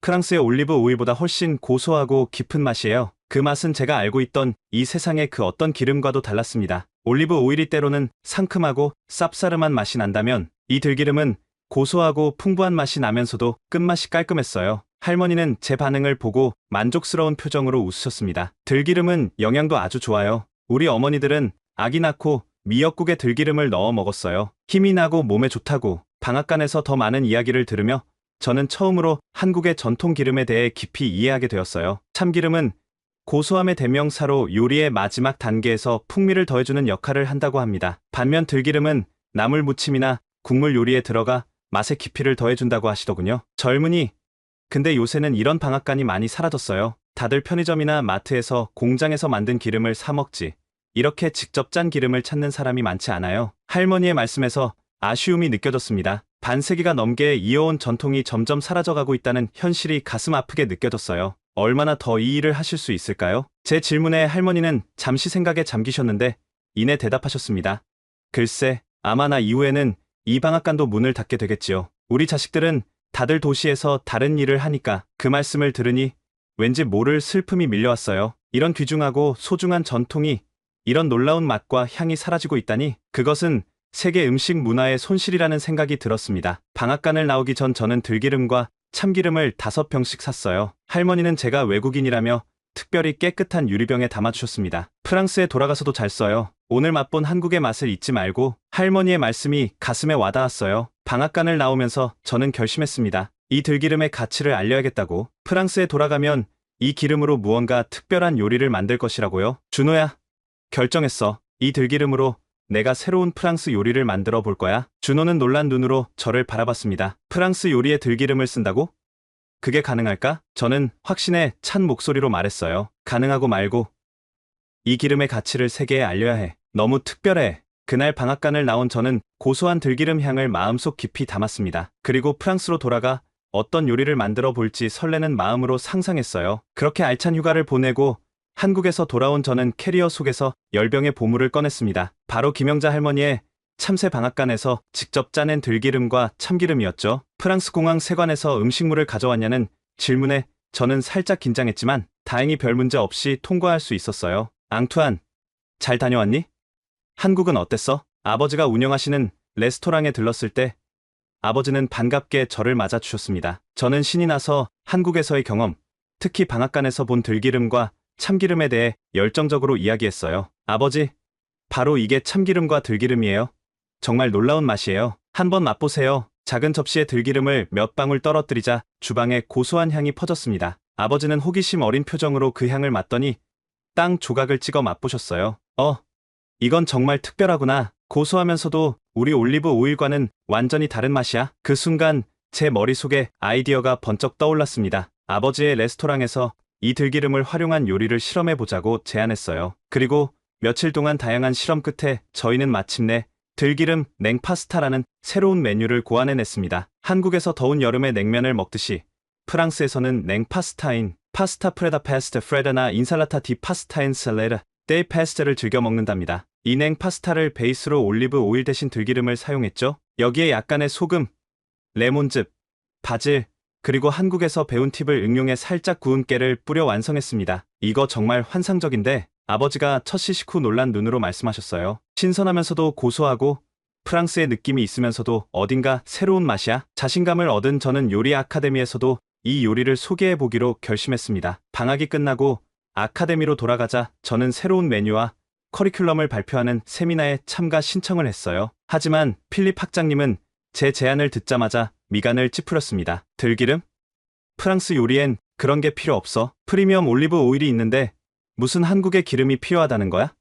프랑스의 올리브 오일보다 훨씬 고소하고 깊은 맛이에요. 그 맛은 제가 알고 있던 이 세상의 그 어떤 기름과도 달랐습니다. 올리브 오일이 때로는 상큼하고 쌉싸름한 맛이 난다면 이 들기름은 고소하고 풍부한 맛이 나면서도 끝맛이 깔끔했어요. 할머니는 제 반응을 보고 만족스러운 표정으로 웃으셨습니다. 들기름은 영양도 아주 좋아요. 우리 어머니들은 아기 낳고 미역국에 들기름을 넣어 먹었어요. 힘이 나고 몸에 좋다고 방앗간에서 더 많은 이야기를 들으며 저는 처음으로 한국의 전통 기름에 대해 깊이 이해하게 되었어요. 참기름은 고소함의 대명사로 요리의 마지막 단계에서 풍미를 더해주는 역할을 한다고 합니다. 반면 들기름은 나물 무침이나 국물 요리에 들어가 맛의 깊이를 더해준다고 하시더군요. 젊은이, 근데 요새는 이런 방앗간이 많이 사라졌어요. 다들 편의점이나 마트에서 공장에서 만든 기름을 사 먹지. 이렇게 직접 짠 기름을 찾는 사람이 많지 않아요. 할머니의 말씀에서 아쉬움이 느껴졌습니다. 반세기가 넘게 이어온 전통이 점점 사라져가고 있다는 현실이 가슴 아프게 느껴졌어요. 얼마나 더 이 일을 하실 수 있을까요? 제 질문에 할머니는 잠시 생각에 잠기셨는데 이내 대답하셨습니다. 글쎄, 아마 나 이후에는 이 방앗간도 문을 닫게 되겠지요. 우리 자식들은 다들 도시에서 다른 일을 하니까. 그 말씀을 들으니 왠지 모를 슬픔이 밀려왔어요. 이런 귀중하고 소중한 전통이, 이런 놀라운 맛과 향이 사라지고 있다니, 그것은 세계 음식 문화의 손실이라는 생각이 들었습니다. 방앗간을 나오기 전 저는 들기름과 참기름을 5병씩 샀어요. 할머니는 제가 외국인이라며 특별히 깨끗한 유리병에 담아주셨습니다. 프랑스에 돌아가서도 잘 써요. 오늘 맛본 한국의 맛을 잊지 말고. 할머니의 말씀이 가슴에 와닿았어요. 방앗간을 나오면서 저는 결심했습니다. 이 들기름의 가치를 알려야겠다고. 프랑스에 돌아가면 이 기름으로 무언가 특별한 요리를 만들 것이라고요. 준호야, 결정했어. 이 들기름으로 내가 새로운 프랑스 요리를 만들어 볼 거야. 준호는 놀란 눈으로 저를 바라봤습니다. 프랑스 요리에 들기름을 쓴다고? 그게 가능할까? 저는 확신에 찬 목소리로 말했어요. 가능하고 말고. 이 기름의 가치를 세계에 알려야 해. 너무 특별해. 그날 방앗간을 나온 저는 고소한 들기름 향을 마음속 깊이 담았습니다. 그리고 프랑스로 돌아가 어떤 요리를 만들어 볼지 설레는 마음으로 상상했어요. 그렇게 알찬 휴가를 보내고 한국에서 돌아온 저는 캐리어 속에서 10병의 보물을 꺼냈습니다. 바로 김영자 할머니의 참새 방앗간에서 직접 짜낸 들기름과 참기름이었죠. 프랑스 공항 세관에서 음식물을 가져왔냐는 질문에 저는 살짝 긴장했지만 다행히 별 문제 없이 통과할 수 있었어요. 앙투안, 잘 다녀왔니? 한국은 어땠어? 아버지가 운영하시는 레스토랑에 들렀을 때 아버지는 반갑게 저를 맞아주셨습니다. 저는 신이 나서 한국에서의 경험, 특히 방앗간에서 본 들기름과 참기름에 대해 열정적으로 이야기했어요. 아버지, 바로 이게 참기름과 들기름이에요. 정말 놀라운 맛이에요. 한번 맛보세요. 작은 접시에 들기름을 몇 방울 떨어뜨리자 주방에 고소한 향이 퍼졌습니다. 아버지는 호기심 어린 표정으로 그 향을 맡더니 땅 조각을 찍어 맛보셨어요. 이건 정말 특별하구나. 고소하면서도 우리 올리브 오일과는 완전히 다른 맛이야. 그 순간 제 머릿속에 아이디어가 번쩍 떠올랐습니다. 아버지의 레스토랑에서 이 들기름을 활용한 요리를 실험해보자고 제안했어요. 그리고 며칠 동안 다양한 실험 끝에 저희는 마침내 들기름 냉파스타라는 새로운 메뉴를 고안해냈습니다. 한국에서 더운 여름에 냉면을 먹듯이 프랑스에서는 냉파스타인 파스타 프레다 페스트 프레다나 인살라타 디 파스타인 셀레르 데이 페스트를 즐겨 먹는답니다. 이 냉파스타를 베이스로 올리브 오일 대신 들기름을 사용했죠. 여기에 약간의 소금, 레몬즙, 바질, 그리고 한국에서 배운 팁을 응용해 살짝 구운 깨를 뿌려 완성했습니다. 이거 정말 환상적인데 아버지가 첫 시식 후 놀란 눈으로 말씀하셨어요. 신선하면서도 고소하고 프랑스의 느낌이 있으면서도 어딘가 새로운 맛이야. 자신감을 얻은 저는 요리 아카데미에서도 이 요리를 소개해 보기로 결심했습니다. 방학이 끝나고 아카데미로 돌아가자 저는 새로운 메뉴와 커리큘럼을 발표하는 세미나에 참가 신청을 했어요. 하지만 필립 학장님은 제 제안을 듣자마자 미간을 찌푸렸습니다. 들기름? 프랑스 요리엔 그런 게 필요 없어. 프리미엄 올리브 오일이 있는데 무슨 한국의 기름이 필요하다는 거야?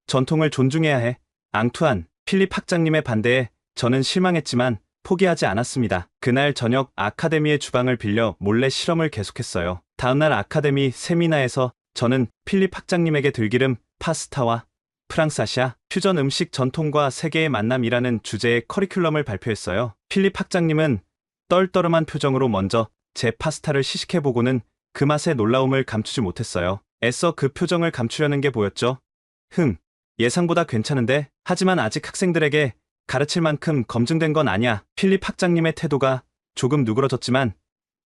전통을 존중해야 해. 앙투안, 필립 학장님의 반대에 저는 실망했지만 포기하지 않았습니다. 그날 저녁 아카데미의 주방을 빌려 몰래 실험을 계속했어요. 다음날 아카데미 세미나에서 저는 필립 학장님에게 들기름, 파스타와 프랑스 아시아 퓨전 음식 전통과 세계의 만남이라는 주제의 커리큘럼을 발표했어요. 필립 학장님은 떨떠름한 표정으로 먼저 제 파스타를 시식해보고는 그 맛의 놀라움을 감추지 못했어요. 애써 그 표정을 감추려는 게 보였죠. 예상보다 괜찮은데? 하지만 아직 학생들에게 가르칠 만큼 검증된 건 아니야. 필립 학장님의 태도가 조금 누그러졌지만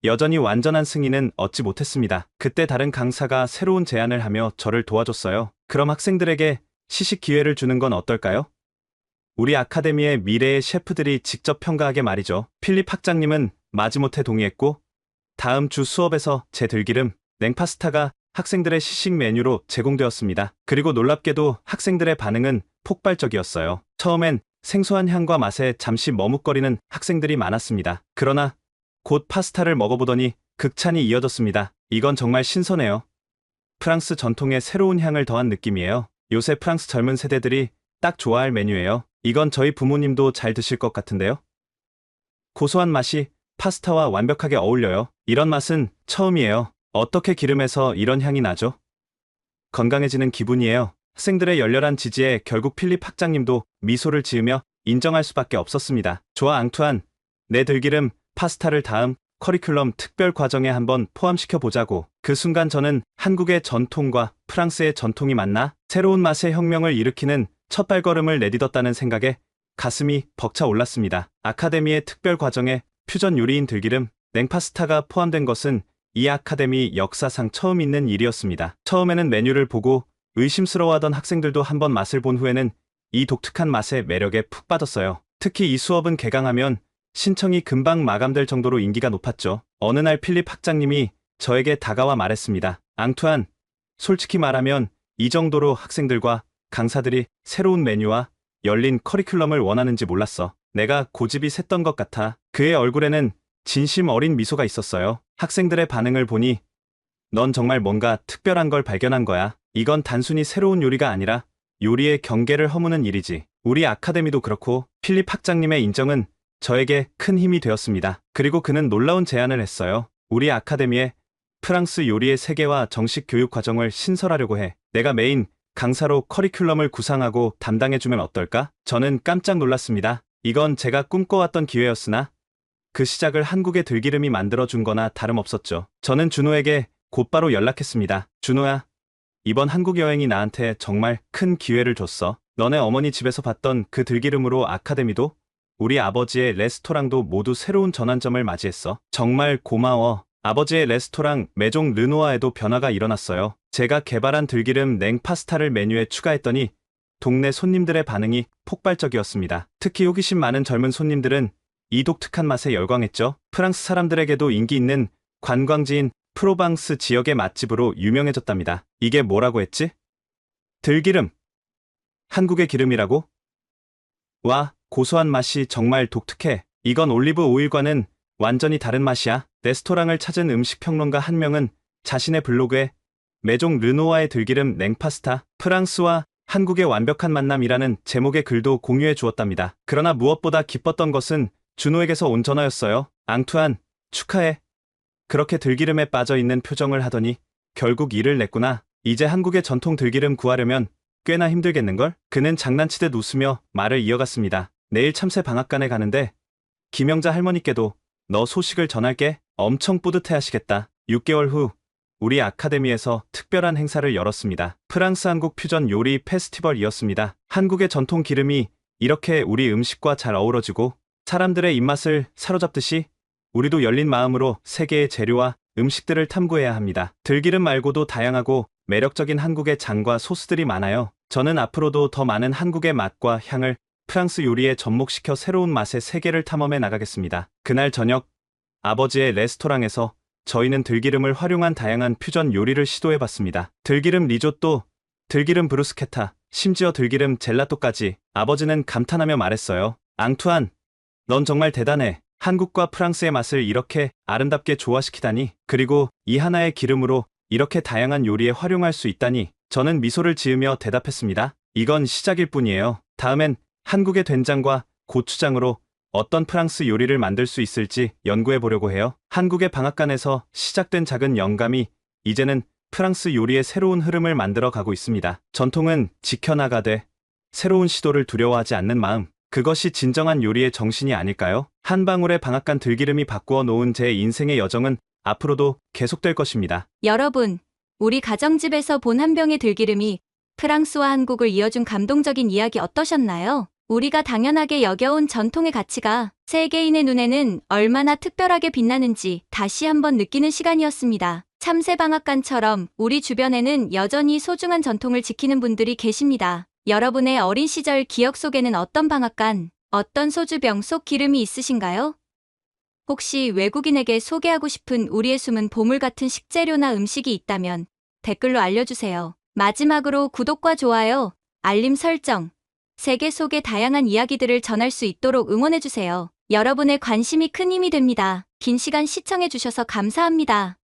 여전히 완전한 승인은 얻지 못했습니다. 그때 다른 강사가 새로운 제안을 하며 저를 도와줬어요. 그럼 학생들에게 시식 기회를 주는 건 어떨까요? 우리 아카데미의 미래의 셰프들이 직접 평가하게 말이죠. 필립 학장님은 마지못해 동의했고 다음 주 수업에서 제 들기름, 냉파스타가 학생들의 시식 메뉴로 제공되었습니다. 그리고 놀랍게도 학생들의 반응은 폭발적이었어요. 처음엔 생소한 향과 맛에 잠시 머뭇거리는 학생들이 많았습니다. 그러나 곧 파스타를 먹어보더니 극찬이 이어졌습니다. 이건 정말 신선해요. 프랑스 전통의 새로운 향을 더한 느낌이에요. 요새 프랑스 젊은 세대들이 딱 좋아할 메뉴예요. 이건 저희 부모님도 잘 드실 것 같은데요. 고소한 맛이 파스타와 완벽하게 어울려요. 이런 맛은 처음이에요. 어떻게 기름에서 이런 향이 나죠? 건강해지는 기분이에요. 학생들의 열렬한 지지에 결국 필립 학장님도 미소를 지으며 인정할 수밖에 없었습니다. 좋아 앙투안, 내 들기름, 파스타를 다음 커리큘럼 특별 과정에 한번 포함시켜 보자고. 그 순간 저는 한국의 전통과 프랑스의 전통이 만나 새로운 맛의 혁명을 일으키는 첫 발걸음을 내딛었다는 생각에 가슴이 벅차 올랐습니다. 아카데미의 특별 과정에 퓨전 요리인 들기름, 냉파스타가 포함된 것은 이 아카데미 역사상 처음 있는 일이었습니다. 처음에는 메뉴를 보고 의심스러워하던 학생들도 한번 맛을 본 후에는 이 독특한 맛의 매력에 푹 빠졌어요. 특히 이 수업은 개강하면 신청이 금방 마감될 정도로 인기가 높았죠. 어느 날 필립 학장님이 저에게 다가와 말했습니다. 앙투안, 솔직히 말하면 이 정도로 학생들과 강사들이 새로운 메뉴와 열린 커리큘럼을 원하는지 몰랐어. 내가 고집이 샜던 것 같아. 그의 얼굴에는 진심 어린 미소가 있었어요. 학생들의 반응을 보니 넌 정말 뭔가 특별한 걸 발견한 거야. 이건 단순히 새로운 요리가 아니라 요리의 경계를 허무는 일이지. 우리 아카데미도 그렇고 필립 학장님의 인정은 저에게 큰 힘이 되었습니다. 그리고 그는 놀라운 제안을 했어요. 우리 아카데미에 프랑스 요리의 세계화 정식 교육 과정을 신설하려고 해. 내가 메인 강사로 커리큘럼을 구상하고 담당해주면 어떨까? 저는 깜짝 놀랐습니다. 이건 제가 꿈꿔왔던 기회였으나 그 시작을 한국의 들기름이 만들어준 거나 다름없었죠. 저는 준호에게 곧바로 연락했습니다. 준호야, 이번 한국 여행이 나한테 정말 큰 기회를 줬어. 너네 어머니 집에서 봤던 그 들기름으로 아카데미도 우리 아버지의 레스토랑도 모두 새로운 전환점을 맞이했어. 정말 고마워. 아버지의 레스토랑 메종 르노아에도 변화가 일어났어요. 제가 개발한 들기름 냉파스타를 메뉴에 추가했더니 동네 손님들의 반응이 폭발적이었습니다. 특히 호기심 많은 젊은 손님들은 이 독특한 맛에 열광했죠. 프랑스 사람들에게도 인기 있는 관광지인 프로방스 지역의 맛집으로 유명해졌답니다. 이게 뭐라고 했지? 들기름. 한국의 기름이라고? 와, 고소한 맛이 정말 독특해. 이건 올리브 오일과는 완전히 다른 맛이야. 레스토랑을 찾은 음식평론가 한 명은 자신의 블로그에 메종 르노아의 들기름 냉파스타, 프랑스와 한국의 완벽한 만남이라는 제목의 글도 공유해 주었답니다. 그러나 무엇보다 기뻤던 것은 준호에게서 온 전화였어요. 앙투안, 축하해. 그렇게 들기름에 빠져있는 표정을 하더니 결국 일을 냈구나. 이제 한국의 전통 들기름 구하려면 꽤나 힘들겠는걸? 그는 장난치듯 웃으며 말을 이어갔습니다. 내일 참새 방앗간에 가는데 김영자 할머니께도 너 소식을 전할게. 엄청 뿌듯해 하시겠다. 6개월 후 우리 아카데미에서 특별한 행사를 열었습니다. 프랑스 한국 퓨전 요리 페스티벌이었습니다. 한국의 전통 기름이 이렇게 우리 음식과 잘 어우러지고 사람들의 입맛을 사로잡듯이 우리도 열린 마음으로 세계의 재료와 음식들을 탐구해야 합니다. 들기름 말고도 다양하고 매력적인 한국의 장과 소스들이 많아요. 저는 앞으로도 더 많은 한국의 맛과 향을 프랑스 요리에 접목시켜 새로운 맛의 세계를 탐험해 나가겠습니다. 그날 저녁, 아버지의 레스토랑에서 저희는 들기름을 활용한 다양한 퓨전 요리를 시도해봤습니다. 들기름 리조또, 들기름 브루스케타, 심지어 들기름 젤라또까지. 아버지는 감탄하며 말했어요. 앙투안, 넌 정말 대단해. 한국과 프랑스의 맛을 이렇게 아름답게 조화시키다니. 그리고 이 하나의 기름으로 이렇게 다양한 요리에 활용할 수 있다니. 저는 미소를 지으며 대답했습니다. 이건 시작일 뿐이에요. 다음엔 한국의 된장과 고추장으로 어떤 프랑스 요리를 만들 수 있을지 연구해 보려고 해요. 한국의 방앗간에서 시작된 작은 영감이 이제는 프랑스 요리의 새로운 흐름을 만들어 가고 있습니다. 전통은 지켜나가되 새로운 시도를 두려워하지 않는 마음, 그것이 진정한 요리의 정신이 아닐까요? 한 방울의 방앗간 들기름이 바꾸어 놓은 제 인생의 여정은 앞으로도 계속될 것입니다. 여러분, 우리 가정집에서 본 한 병의 들기름이 프랑스와 한국을 이어준 감동적인 이야기 어떠셨나요? 우리가 당연하게 여겨온 전통의 가치가 세계인의 눈에는 얼마나 특별하게 빛나는지 다시 한번 느끼는 시간이었습니다. 참새방앗간처럼 우리 주변에는 여전히 소중한 전통을 지키는 분들이 계십니다. 여러분의 어린 시절 기억 속에는 어떤 방앗간, 어떤 소주병 속 기름이 있으신가요? 혹시 외국인에게 소개하고 싶은 우리의 숨은 보물 같은 식재료나 음식이 있다면 댓글로 알려주세요. 마지막으로 구독과 좋아요, 알림 설정, 세계 속의 다양한 이야기들을 전할 수 있도록 응원해주세요. 여러분의 관심이 큰 힘이 됩니다. 긴 시간 시청해주셔서 감사합니다.